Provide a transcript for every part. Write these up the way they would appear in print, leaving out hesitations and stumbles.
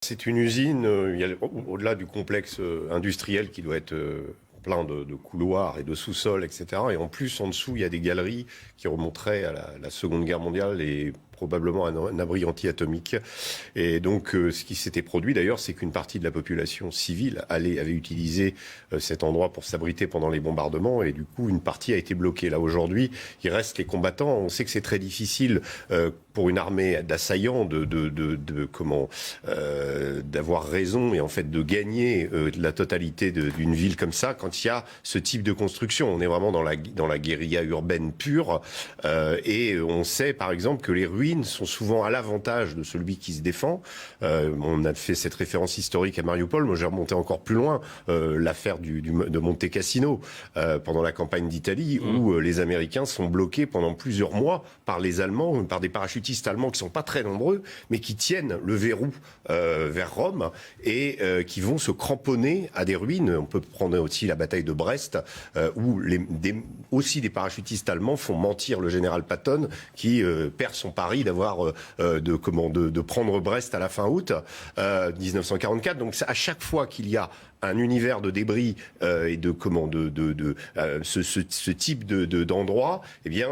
C'est une usine, au-delà du complexe industriel qui doit être plein de couloirs et de sous-sols, etc. Et en plus, en dessous, il y a des galeries qui remonteraient à la Seconde Guerre mondiale et probablement un abri anti-atomique. Et donc, ce qui s'était produit d'ailleurs, c'est qu'une partie de la population civile avait utilisé cet endroit pour s'abriter pendant les bombardements, et du coup, une partie a été bloquée. Là, aujourd'hui, il reste les combattants. On sait que c'est très difficile pour une armée d'assaillants d'avoir raison et en fait de gagner la totalité d'une ville comme ça quand il y a ce type de construction. On est vraiment dans la guérilla urbaine pure, et on sait par exemple que les ruines sont souvent à l'avantage de celui qui se défend. On a fait cette référence historique à Mariupol. Moi, j'ai remonté encore plus loin l'affaire de Monte Cassino pendant la campagne d'Italie, où les Américains sont bloqués pendant plusieurs mois par les Allemands, par des parachutistes allemands qui sont pas très nombreux, mais qui tiennent le verrou vers Rome et qui vont se cramponner à des ruines. On peut prendre aussi la bataille de Brest, où aussi des parachutistes allemands font mentir le général Patton, qui perd son pari de prendre Brest à la fin août 1944. Donc à chaque fois qu'il y a un univers de débris et ce type d'endroit, eh bien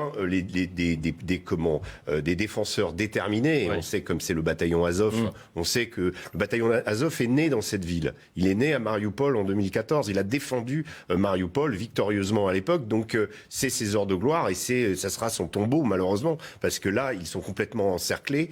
des défenseurs déterminés. Et on sait, comme c'est le bataillon Azov, on sait que le bataillon Azov est né dans cette ville. Il est né à Mariupol en 2014. Il a défendu Mariupol victorieusement à l'époque. Donc c'est ses heures de gloire et ça sera son tombeau malheureusement, parce que là ils sont complètement encerclés.